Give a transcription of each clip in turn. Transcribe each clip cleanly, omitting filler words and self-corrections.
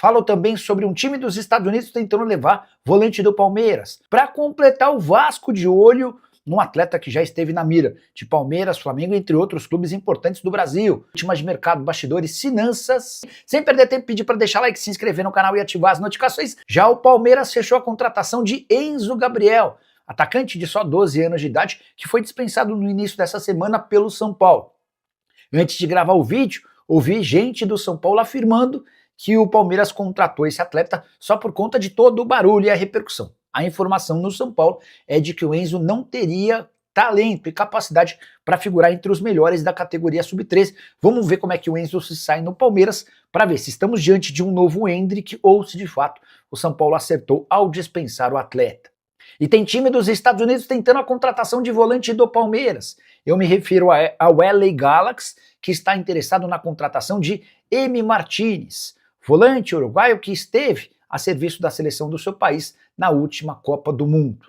Falam também sobre um time dos Estados Unidos tentando levar volante do Palmeiras. Para completar, o Vasco de olho num atleta que já esteve na mira de Palmeiras, Flamengo, entre outros clubes importantes do Brasil. Últimas de mercado, bastidores, finanças. Sem perder tempo, pedir para deixar like, se inscrever no canal e ativar as notificações. Já o Palmeiras fechou a contratação de Enzo Gabriel, atacante de só 12 anos de idade, que foi dispensado no início dessa semana pelo São Paulo. Antes de gravar o vídeo, ouvi gente do São Paulo afirmando que o Palmeiras contratou esse atleta só por conta de todo o barulho e a repercussão. A informação no São Paulo é de que o Enzo não teria talento e capacidade para figurar entre os melhores da categoria sub-13. Vamos ver como é que o Enzo se sai no Palmeiras para ver se estamos diante de um novo Endrick ou se de fato o São Paulo acertou ao dispensar o atleta. E tem time dos Estados Unidos tentando a contratação de volante do Palmeiras. Eu me refiro ao LA Galaxy, que está interessado na contratação de Emi Martinez, volante uruguaio que esteve a serviço da seleção do seu país na última Copa do Mundo.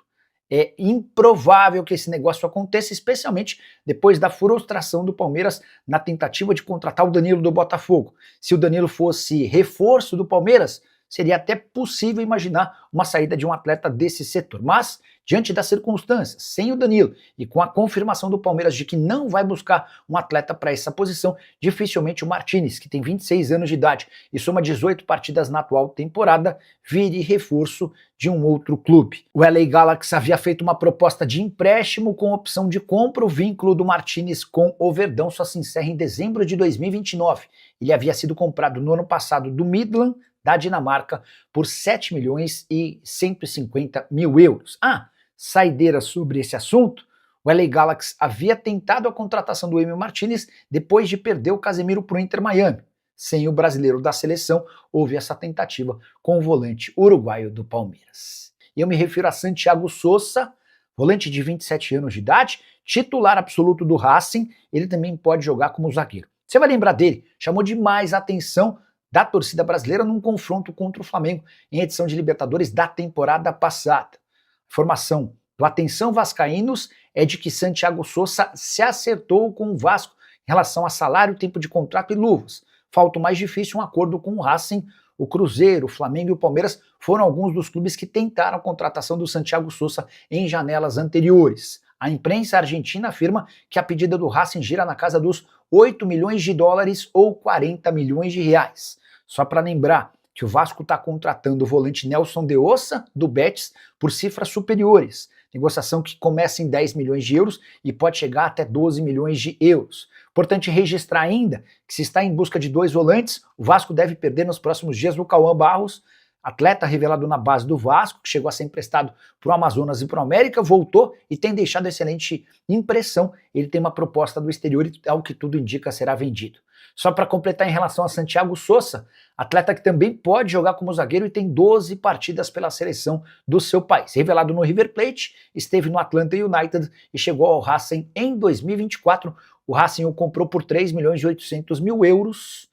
É improvável que esse negócio aconteça, especialmente depois da frustração do Palmeiras na tentativa de contratar o Danilo do Botafogo. Se o Danilo fosse reforço do Palmeiras, seria até possível imaginar uma saída de um atleta desse setor. Mas, diante das circunstâncias, sem o Danilo e com a confirmação do Palmeiras de que não vai buscar um atleta para essa posição, dificilmente o Martinez, que tem 26 anos de idade e soma 18 partidas na atual temporada, vire reforço de um outro clube. O LA Galaxy havia feito uma proposta de empréstimo com opção de compra. O vínculo do Martinez com o Verdão só se encerra em dezembro de 2029. Ele havia sido comprado no ano passado do Midland, da Dinamarca, por 7 milhões e 150 mil euros. Saideira sobre esse assunto, o LA Galaxy havia tentado a contratação do Emi Martinez depois de perder o Casemiro para o Inter Miami. Sem o brasileiro da seleção, houve essa tentativa com o volante uruguaio do Palmeiras. E eu me refiro a Santiago Sosa, volante de 27 anos de idade, titular absoluto do Racing. Ele também pode jogar como zagueiro. Você vai lembrar dele, chamou demais a atenção da torcida brasileira num confronto contra o Flamengo em edição de Libertadores da temporada passada. A informação do Atenção Vascaínos é de que Santiago Sosa se acertou com o Vasco em relação a salário, tempo de contrato e luvas. Falta o mais difícil, um acordo com o Racing. O Cruzeiro, o Flamengo e o Palmeiras foram alguns dos clubes que tentaram a contratação do Santiago Sosa em janelas anteriores. A imprensa argentina afirma que a pedida do Racing gira na casa dos 8 milhões de dólares ou 40 milhões de reais. Só para lembrar que o Vasco está contratando o volante Nelson de Ossa, do Betis, por cifras superiores. Negociação que começa em 10 milhões de euros e pode chegar até 12 milhões de euros. Importante registrar ainda que se está em busca de 2 volantes, o Vasco deve perder nos próximos dias o Cauã Barros, atleta revelado na base do Vasco, que chegou a ser emprestado para o Amazonas e para o América, voltou e tem deixado excelente impressão. Ele tem uma proposta do exterior e, ao que tudo indica, será vendido. Só para completar em relação a Santiago Sosa, atleta que também pode jogar como zagueiro e tem 12 partidas pela seleção do seu país. Revelado no River Plate, esteve no Atlanta United e chegou ao Racing em 2024. O Racing o comprou por 3 milhões e 800 mil euros.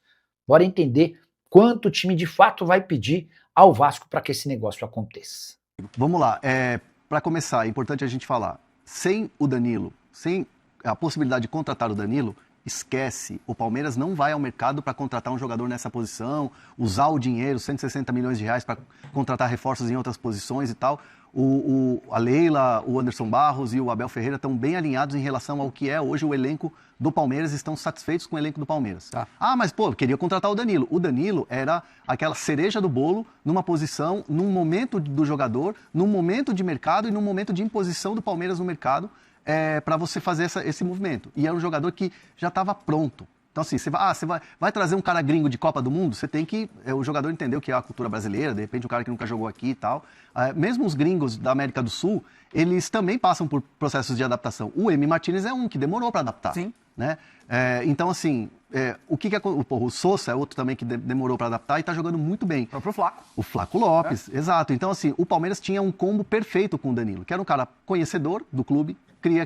Bora entender quanto o time de fato vai pedir ao Vasco para que esse negócio aconteça. Vamos lá, para começar, é importante a gente falar, sem o Danilo, sem a possibilidade de contratar o Danilo, esquece, o Palmeiras não vai ao mercado para contratar um jogador nessa posição, usar o dinheiro, 160 milhões de reais para contratar reforços em outras posições e tal. A Leila, o Anderson Barros e o Abel Ferreira estão bem alinhados em relação ao que é hoje o elenco do Palmeiras, estão satisfeitos com o elenco do Palmeiras. Tá. Mas queria contratar o Danilo. O Danilo era aquela cereja do bolo numa posição, num momento do jogador, num momento de mercado e num momento de imposição do Palmeiras no mercado, para você fazer esse movimento. E era um jogador que já estava pronto. Então, assim, você vai trazer um cara gringo de Copa do Mundo, você tem que... o jogador entender o que é a cultura brasileira, de repente um cara que nunca jogou aqui e tal. Mesmo os gringos da América do Sul, eles também passam por processos de adaptação. O Emi Martinez é um que demorou para adaptar. Sim. Né? Então, assim, o Sosa é outro também que demorou para adaptar e está jogando muito bem. O próprio Flaco. O Flaco Lopes, exato. Então, assim, o Palmeiras tinha um combo perfeito com o Danilo, que era um cara conhecedor do clube,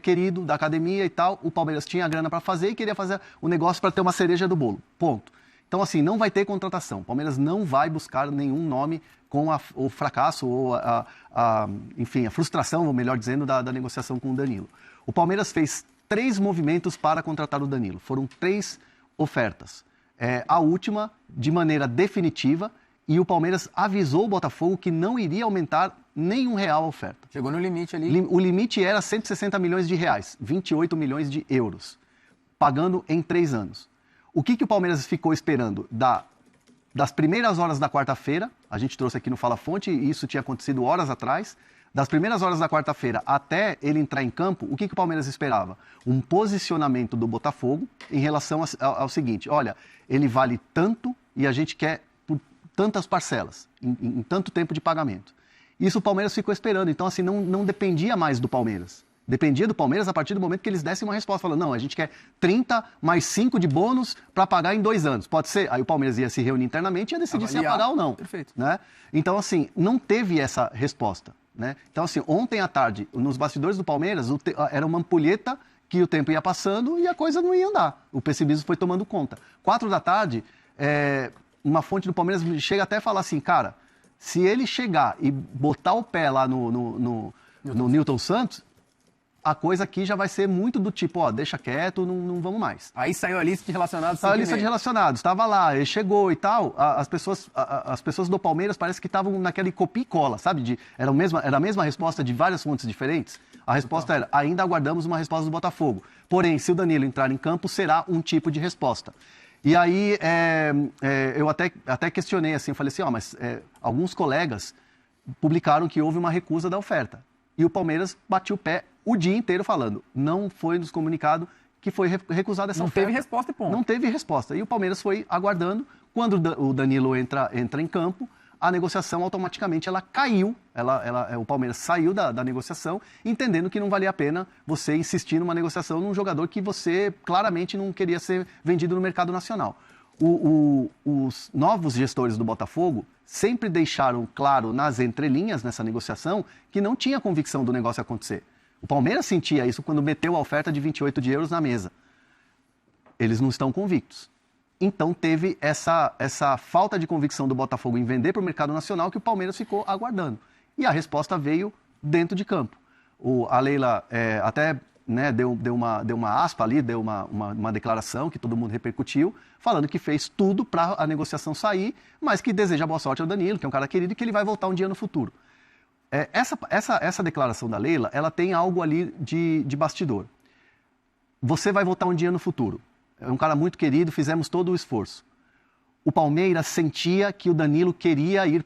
querido, da academia e tal. O Palmeiras tinha a grana para fazer e queria fazer o negócio para ter uma cereja do bolo. Ponto. Então, assim, não vai ter contratação. O Palmeiras não vai buscar nenhum nome com o fracasso ou enfim, a frustração, ou melhor dizendo, da negociação com o Danilo. O Palmeiras fez 3 movimentos para contratar o Danilo. Foram 3 ofertas. A última, de maneira definitiva, e o Palmeiras avisou o Botafogo que não iria aumentar nenhum real a oferta. Chegou no limite ali. O limite era 160 milhões de reais, 28 milhões de euros, pagando em 3 anos. O que o Palmeiras ficou esperando? Das primeiras horas da quarta-feira, a gente trouxe aqui no Fala Fonte, e isso tinha acontecido horas atrás, das primeiras horas da quarta-feira até ele entrar em campo, o que o Palmeiras esperava? Um posicionamento do Botafogo em relação ao seguinte: olha, ele vale tanto e a gente quer por tantas parcelas, em tanto tempo de pagamento. Isso o Palmeiras ficou esperando, então assim, não dependia mais do Palmeiras. Dependia do Palmeiras a partir do momento que eles dessem uma resposta, falando, não, a gente quer 30 mais 5 de bônus para pagar em 2 anos. Pode ser? Aí o Palmeiras ia se reunir internamente e ia decidir se ia pagar ou não. Perfeito. Né? Então assim, não teve essa resposta. Né? Então assim, ontem à tarde, nos bastidores do Palmeiras, era uma ampulheta que o tempo ia passando e a coisa não ia andar. O pessimismo foi tomando conta. 4 da tarde, uma fonte do Palmeiras chega até a falar assim, cara, se ele chegar e botar o pé lá no Newton Santos, a coisa aqui já vai ser muito do tipo, ó, deixa quieto, não vamos mais. Aí saiu a lista de relacionados. Saiu a lista de relacionados, estava lá, ele chegou e tal, as pessoas do Palmeiras parece que estavam naquele copia e cola, sabe? Era a mesma resposta de várias fontes diferentes. A resposta era, ainda aguardamos uma resposta do Botafogo. Porém, se o Danilo entrar em campo, será um tipo de resposta. E aí, eu até questionei assim, eu falei assim, ó, mas alguns colegas publicaram que houve uma recusa da oferta. E o Palmeiras bateu o pé o dia inteiro falando, não foi nos comunicado que foi recusada essa oferta. Não teve resposta e ponto. Não teve resposta. E o Palmeiras foi aguardando. Quando o Danilo entra em campo, a negociação automaticamente ela caiu. O Palmeiras saiu da negociação, entendendo que não valia a pena você insistir numa negociação num jogador que você claramente não queria ser vendido no mercado nacional. Os novos gestores do Botafogo sempre deixaram claro nas entrelinhas nessa negociação que não tinha convicção do negócio acontecer. O Palmeiras sentia isso quando meteu a oferta de 28 de euros na mesa. Eles não estão convictos. Então teve essa falta de convicção do Botafogo em vender para o mercado nacional que o Palmeiras ficou aguardando. E a resposta veio dentro de campo. A Leila até deu uma aspa ali, deu uma declaração que todo mundo repercutiu, falando que fez tudo para a negociação sair, mas que deseja boa sorte ao Danilo, que é um cara querido e que ele vai voltar um dia no futuro. Essa declaração da Leila, ela tem algo ali de bastidor. Você vai voltar um dia no futuro. É um cara muito querido, fizemos todo o esforço. O Palmeiras sentia que o Danilo queria ir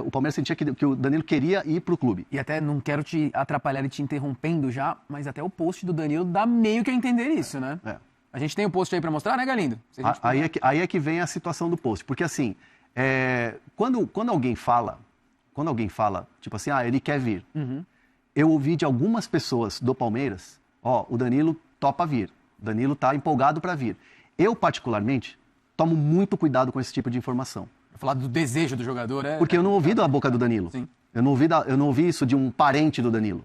o Palmeiras sentia que o Danilo queria ir para o clube. E até não quero te atrapalhar e te interrompendo já, mas até o post do Danilo dá meio que a entender isso, né? A gente tem o post aí para mostrar, né, Galindo? Aí é que vem a situação do post. Porque assim, quando alguém fala, tipo assim, ele quer vir. Uhum. Eu ouvi de algumas pessoas do Palmeiras, o Danilo topa vir. O Danilo está empolgado para vir. Eu, particularmente, tomo muito cuidado com esse tipo de informação. Falar do desejo do jogador Porque eu não ouvi da boca do Danilo. Sim. Eu não ouvi isso de um parente do Danilo.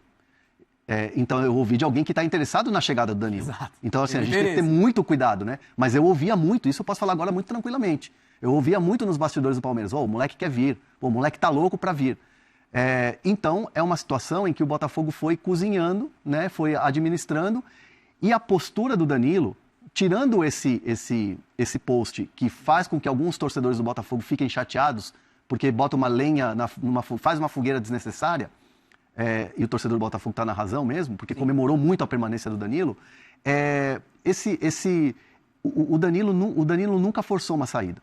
Então eu ouvi de alguém que está interessado na chegada do Danilo. Exato. Então assim, a gente tem que ter muito cuidado, né? Mas eu ouvia muito, isso eu posso falar agora muito tranquilamente. Eu ouvia muito nos bastidores do Palmeiras, o moleque quer vir, o moleque tá louco para vir. Então é uma situação em que o Botafogo foi cozinhando, né? Foi administrando, e a postura do Danilo, tirando esse post que faz com que alguns torcedores do Botafogo fiquem chateados, porque bota uma lenha, faz uma fogueira desnecessária, e o torcedor do Botafogo está na razão mesmo, porque Sim. comemorou muito a permanência do Danilo, o Danilo nunca forçou uma saída.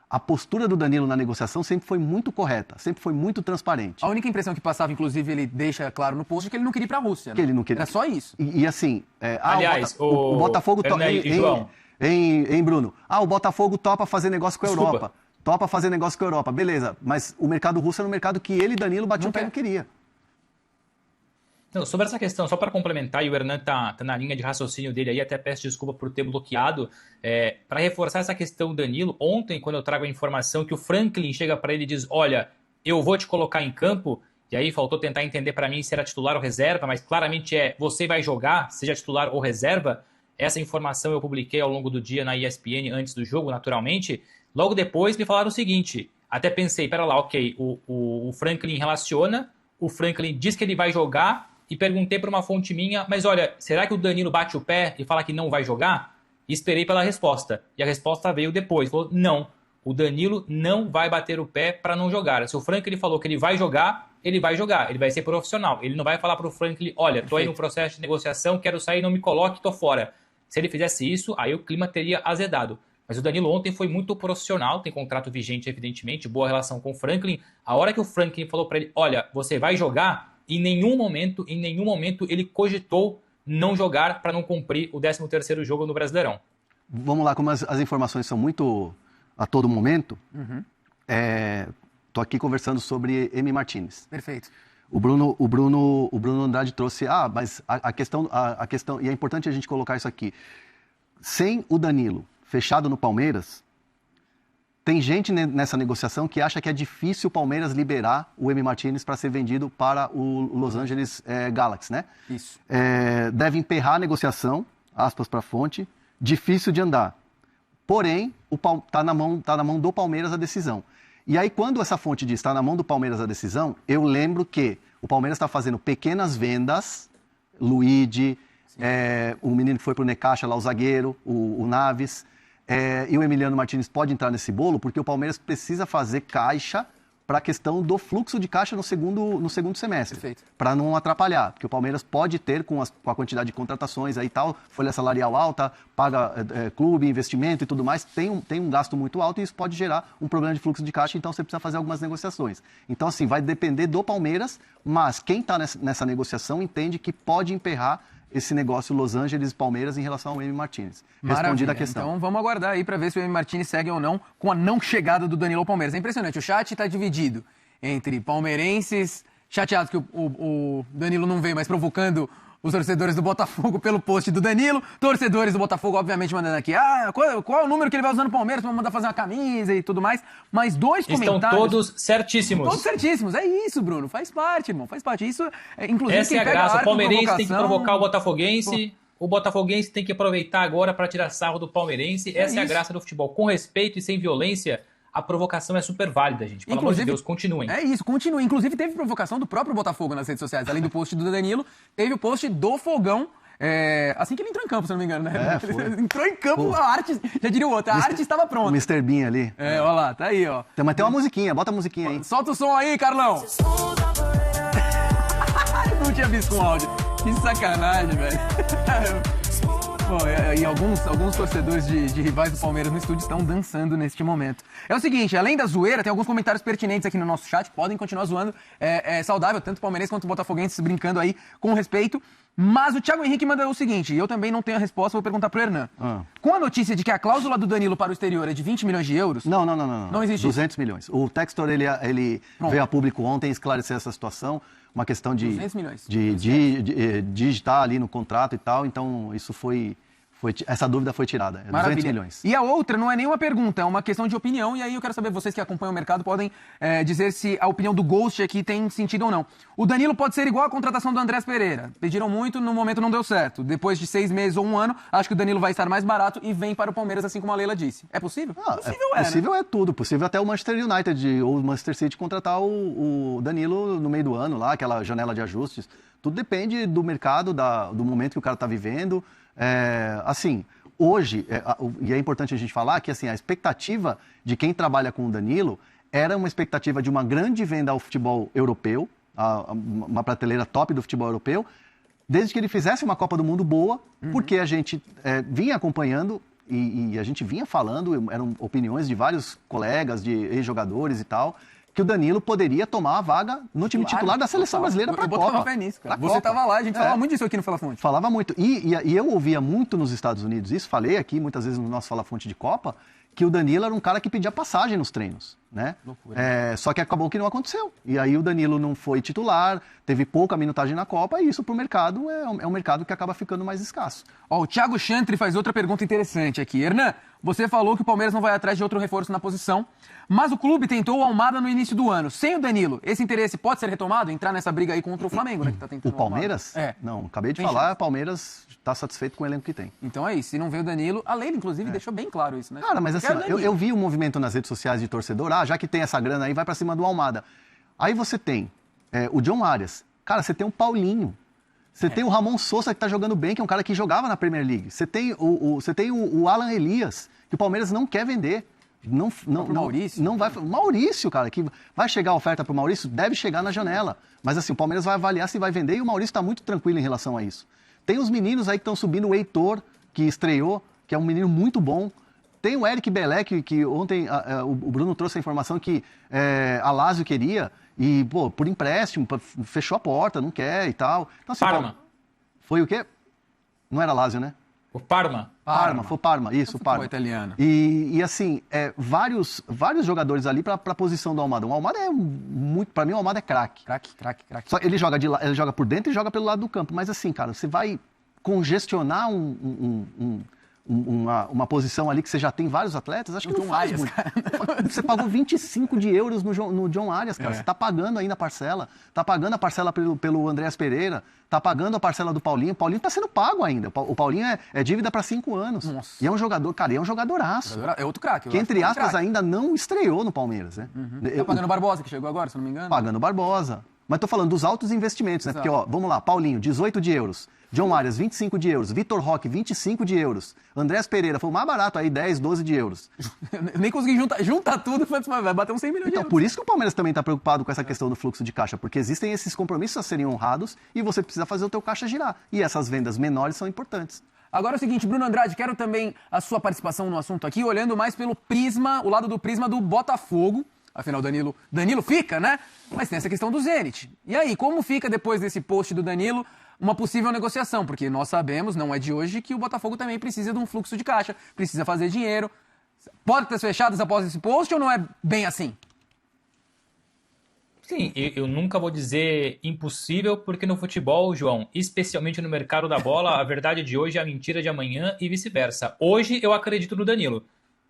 A postura do Danilo na negociação sempre foi muito correta, sempre foi muito transparente. A única impressão que passava, inclusive, ele deixa claro no post, é que ele não queria ir para a Rússia. Né? Que ele não queria. Era só isso. E assim... Aliás, o Botafogo... João. Bruno? O Botafogo topa fazer negócio com a Desculpa. Europa. Topa fazer negócio com a Europa. Beleza, mas o mercado russo era um mercado que ele, Danilo, batia o pé e não queria. Não, sobre essa questão, só para complementar, e o Hernan tá na linha de raciocínio dele aí, até peço desculpa por ter bloqueado, para reforçar essa questão do Danilo, ontem, quando eu trago a informação que o Franklin chega para ele e diz, olha, eu vou te colocar em campo, e aí faltou tentar entender para mim se era titular ou reserva, mas claramente você vai jogar, seja titular ou reserva, essa informação eu publiquei ao longo do dia na ESPN antes do jogo, naturalmente, logo depois me falaram o seguinte, até pensei, pera lá, ok, o Franklin relaciona, o Franklin diz que ele vai jogar, e perguntei para uma fonte minha, mas olha, será que o Danilo bate o pé e fala que não vai jogar? E esperei pela resposta. E a resposta veio depois. Falou, não, o Danilo não vai bater o pé para não jogar. Se o Franklin falou que ele vai jogar, ele vai ser profissional. Ele não vai falar para o Franklin, olha, tô aí no processo de negociação, quero sair, não me coloque, tô fora. Se ele fizesse isso, aí o clima teria azedado. Mas o Danilo ontem foi muito profissional, tem contrato vigente, evidentemente, boa relação com o Franklin. A hora que o Franklin falou para ele, olha, você vai jogar, em nenhum momento ele cogitou não jogar para não cumprir o 13º jogo no Brasileirão. Vamos lá, como as informações são muito a todo momento, tô aqui conversando sobre Emi Martinez. Perfeito. O Bruno Andrade trouxe, mas a questão, e é importante a gente colocar isso aqui, sem o Danilo fechado no Palmeiras, tem gente nessa negociação que acha que é difícil o Palmeiras liberar o Emi Martinez para ser vendido para o Los Angeles Galaxy, né? Isso. Deve emperrar a negociação, aspas para a fonte, difícil de andar. Porém, tá na mão do Palmeiras a decisão. E aí, quando essa fonte diz está na mão do Palmeiras a decisão, eu lembro que o Palmeiras está fazendo pequenas vendas, Luigi, o menino que foi para o Necaxa, lá o zagueiro, o Naves, e o Emiliano Martinez pode entrar nesse bolo, porque o Palmeiras precisa fazer caixa para a questão do fluxo de caixa no segundo semestre, para não atrapalhar, porque o Palmeiras pode ter, com a quantidade de contratações aí e tal, folha salarial alta, paga clube, investimento e tudo mais, tem um gasto muito alto e isso pode gerar um problema de fluxo de caixa, então você precisa fazer algumas negociações. Então, assim, vai depender do Palmeiras, mas quem está nessa negociação entende que pode emperrar esse negócio Los Angeles e Palmeiras em relação ao Emi Martinez. Respondida a questão. Então vamos aguardar aí para ver se o Emi Martinez segue ou não com a não chegada do Danilo ao Palmeiras. É impressionante, o chat está dividido entre palmeirenses chateados que o Danilo não veio, mas provocando os torcedores do Botafogo pelo post do Danilo, torcedores do Botafogo obviamente mandando aqui, qual é o número que ele vai usar no Palmeiras para mandar fazer uma camisa e tudo mais, mas dois comentários... Estão todos certíssimos. Todos certíssimos, é isso, Bruno, faz parte, irmão, faz parte. Isso, inclusive, essa é a graça, o palmeirense tem que provocar o botafoguense, o botafoguense tem que aproveitar agora para tirar sarro do palmeirense, essa é a graça do futebol, com respeito e sem violência. A provocação é super válida, gente. Pelo amor de Deus, continuem. É isso, continuem. Inclusive, teve provocação do próprio Botafogo nas redes sociais. Além do post do Danilo, teve o post do Fogão. Assim que ele entrou em campo, se não me engano, né? Entrou em campo, a arte, já diria o outro, a arte estava pronta. O Mr. Bean ali. Olha lá, tá aí, ó. Mas tem uma musiquinha, bota a musiquinha aí. Solta o som aí, Carlão. Não tinha visto com áudio. Que sacanagem, velho. Bom, e alguns torcedores de rivais do Palmeiras no estúdio estão dançando neste momento. É o seguinte, além da zoeira, tem alguns comentários pertinentes aqui no nosso chat, podem continuar zoando, é saudável, tanto o palmeirense quanto o botafoguense brincando aí com respeito. Mas o Thiago Henrique manda o seguinte, e eu também não tenho a resposta, vou perguntar pro Hernan. Com a notícia de que a cláusula do Danilo para o exterior é de 20 milhões de euros... Não. Não existe 200 milhões. O Textor, ele veio a público ontem esclarecer essa situação, uma questão de 200 milhões. De digitar ali no contrato e tal, então isso essa dúvida foi tirada. 200 milhões. E a outra não é nenhuma pergunta, é uma questão de opinião, e aí eu quero saber, vocês que acompanham o mercado podem dizer se a opinião do Ghost aqui tem sentido ou não. O Danilo pode ser igual à contratação do Andrés Pereira. Pediram muito, no momento não deu certo. Depois de 6 meses ou 1 ano, acho que o Danilo vai estar mais barato e vem para o Palmeiras, assim como a Leila disse. É possível? Possível, né? É tudo. Possível até o Manchester United ou o Manchester City contratar o Danilo no meio do ano, lá, aquela janela de ajustes. Tudo depende do mercado, do momento que o cara está vivendo. Assim, hoje, e é importante a gente falar que assim, a expectativa de quem trabalha com o Danilo era uma expectativa de uma grande venda ao futebol europeu, uma prateleira top do futebol europeu, desde que ele fizesse uma Copa do Mundo boa, porque a gente vinha acompanhando e a gente vinha falando, eram opiniões de vários colegas, de ex-jogadores e tal, que o Danilo poderia tomar a vaga no time titular da Seleção Brasileira para a Copa. Eu botava fé nisso, cara. Você estava lá, a gente falava muito disso aqui no Fala Fonte. Falava muito. E eu ouvia muito nos Estados Unidos isso, falei aqui muitas vezes no nosso Fala Fonte de Copa, que o Danilo era um cara que pedia passagem nos treinos, né? Só que acabou que não aconteceu. E aí o Danilo não foi titular, teve pouca minutagem na Copa, e isso pro mercado é um mercado que acaba ficando mais escasso. Ó, o Thiago Chantry faz outra pergunta interessante aqui. Hernan, você falou que o Palmeiras não vai atrás de outro reforço na posição, mas o clube tentou o Almada no início do ano. Sem o Danilo, esse interesse pode ser retomado? Entrar nessa briga aí contra o Flamengo, né? Que tá tentando o Palmeiras? Não, acabei de falar, o Palmeiras está satisfeito com o elenco que tem. Então é isso, se não veio o Danilo, a Leila, inclusive, deixou bem claro isso, né? Cara, mas assim, eu vi um movimento nas redes sociais de torcedor, já que tem essa grana aí, vai pra cima do Almada. Aí você tem o John Arias, cara, você tem o Paulinho, você tem o Ramon Sousa que tá jogando bem, que é um cara que jogava na Premier League, você tem o Alan Elias, que o Palmeiras não quer vender. Pro Maurício? Não vai. Maurício, cara, que vai chegar a oferta pro Maurício, deve chegar na janela. Mas assim, o Palmeiras vai avaliar se vai vender e o Maurício está muito tranquilo em relação a isso. Tem os meninos aí que estão subindo, o Heitor, que estreou, que é um menino muito bom. Tem o Eric Belé, que ontem o Bruno trouxe a informação que a Lazio queria e, pô, por empréstimo, fechou a porta, não quer e tal. Então, assim, Parma. Foi o quê? Não era Lazio, né? O Parma. Foi Parma, isso, Parma. Foi italiano. E assim, vários jogadores ali para a posição do Almada. O Almada é muito, para mim o Almada é craque. Craque. Só ele joga por dentro e joga pelo lado do campo. Mas assim, cara, você vai congestionar uma posição ali que você já tem vários atletas, acho que não faz muito. Você pagou 25 de euros no John Arias, cara. Você tá pagando ainda a parcela. Tá pagando a parcela pelo Andréas Pereira. Tá pagando a parcela do Paulinho. O Paulinho tá sendo pago ainda. O Paulinho é dívida para 5 anos. Nossa. E é um jogador, cara, é um jogadoraço. É outro craque. Que, entre aspas, ainda não estreou no Palmeiras, né? Tá pagando o Barbosa, que chegou agora, se não me engano. Pagando o Barbosa. Mas tô falando dos altos investimentos, né? Exato. Porque, ó, vamos lá, Paulinho, 18 de euros. John Arias, 25 de euros. Vitor Roque, 25 de euros. Andrés Pereira, foi o mais barato aí, 10, 12 de euros. Eu nem consegui juntar tudo, mas vai bater uns 100 milhões de euros. Então, por isso que o Palmeiras também está preocupado com essa questão do fluxo de caixa, porque existem esses compromissos a serem honrados e você precisa fazer o teu caixa girar. E essas vendas menores são importantes. Agora é o seguinte, Bruno Andrade, quero também a sua participação no assunto aqui, olhando mais pelo prisma, o lado do prisma do Botafogo. Afinal, Danilo fica, né? Mas tem essa questão do Zenit. E aí, como fica depois desse post do Danilo uma possível negociação? Porque nós sabemos, não é de hoje, que o Botafogo também precisa de um fluxo de caixa, precisa fazer dinheiro. Portas fechadas após esse post ou não é bem assim? Sim, eu nunca vou dizer impossível, porque no futebol, João, especialmente no mercado da bola, a verdade de hoje é a mentira de amanhã e vice-versa. Hoje eu acredito no Danilo.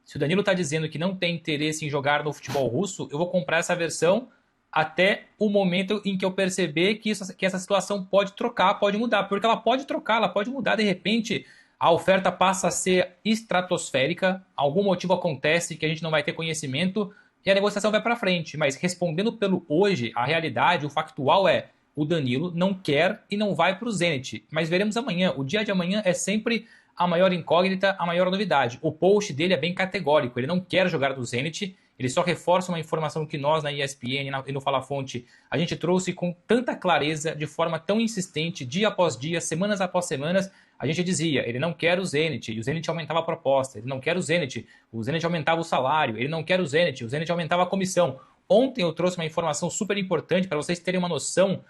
Se o Danilo está dizendo que não tem interesse em jogar no futebol russo, eu vou comprar essa versão até o momento em que eu perceber que essa situação pode trocar, pode mudar. Porque ela pode trocar, ela pode mudar. De repente, a oferta passa a ser estratosférica, algum motivo acontece que a gente não vai ter conhecimento e a negociação vai para frente. Mas respondendo pelo hoje, a realidade, o factual é: o Danilo não quer e não vai para o Zenit. Mas veremos amanhã. O dia de amanhã é sempre a maior incógnita, a maior novidade. O post dele é bem categórico, ele não quer jogar do Zenit, ele só reforça uma informação que nós na ESPN e no Fala Fonte a gente trouxe com tanta clareza, de forma tão insistente, dia após dia, semanas após semanas. A gente dizia, ele não quer o Zenit, e o Zenit aumentava a proposta, ele não quer o Zenit aumentava o salário, ele não quer o Zenit aumentava a comissão. Ontem eu trouxe uma informação super importante para vocês terem uma noção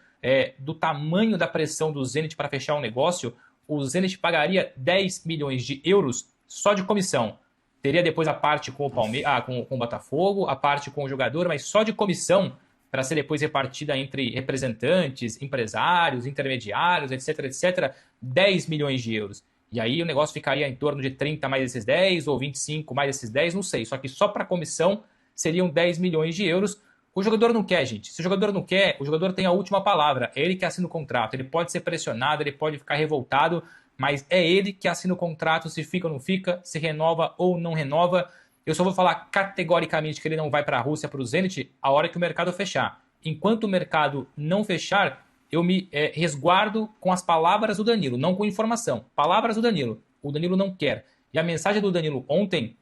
do tamanho da pressão do Zenit para fechar o negócio. O Zenit pagaria 10 milhões de euros só de comissão. Teria depois a parte com o com o Botafogo, a parte com o jogador, mas só de comissão, para ser depois repartida entre representantes, empresários, intermediários, etc, 10 milhões de euros. E aí o negócio ficaria em torno de 30 mais esses 10, ou 25 mais esses 10, não sei. Só que só para comissão seriam 10 milhões de euros. O jogador não quer, gente. Se o jogador não quer, o jogador tem a última palavra. É ele que assina o contrato. Ele pode ser pressionado, ele pode ficar revoltado, mas é ele que assina o contrato, se fica ou não fica, se renova ou não renova. Eu só vou falar categoricamente que ele não vai para a Rússia, para o Zenit, a hora que o mercado fechar. Enquanto o mercado não fechar, eu me resguardo com as palavras do Danilo, não com informação. Palavras do Danilo. O Danilo não quer. E a mensagem do Danilo ontem,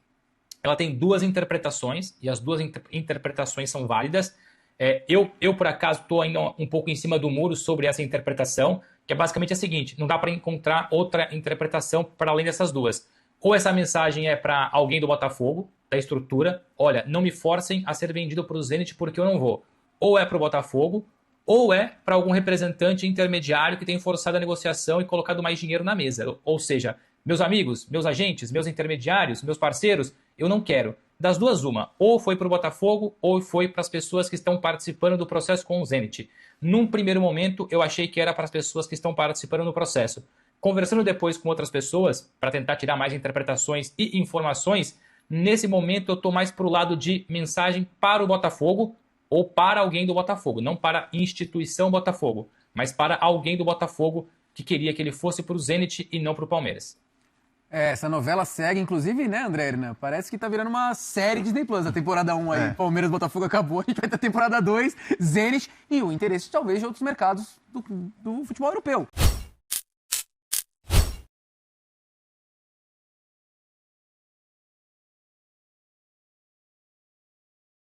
ela tem duas interpretações, e as duas interpretações são válidas. Eu, por acaso, estou ainda um pouco em cima do muro sobre essa interpretação, que é basicamente a seguinte: não dá para encontrar outra interpretação para além dessas duas. Ou essa mensagem é para alguém do Botafogo, da estrutura: olha, não me forcem a ser vendido para o Zenit porque eu não vou. Ou é para o Botafogo, ou é para algum representante intermediário que tem forçado a negociação e colocado mais dinheiro na mesa. Ou seja, meus amigos, meus agentes, meus intermediários, meus parceiros, eu não quero. Das duas, uma. Ou foi para o Botafogo, ou foi para as pessoas que estão participando do processo com o Zenit. Num primeiro momento, eu achei que era para as pessoas que estão participando do processo. Conversando depois com outras pessoas, para tentar tirar mais interpretações e informações, nesse momento eu estou mais para o lado de mensagem para o Botafogo ou para alguém do Botafogo. Não para a instituição Botafogo, mas para alguém do Botafogo que queria que ele fosse para o Zenit e não para o Palmeiras. Essa novela segue, inclusive, né, André Hernan? Parece que tá virando uma série Disney Plus. A temporada 1 aí, Palmeiras, Botafogo acabou. A gente vai ter a temporada 2, Zenit e o interesse, talvez, de outros mercados do futebol europeu.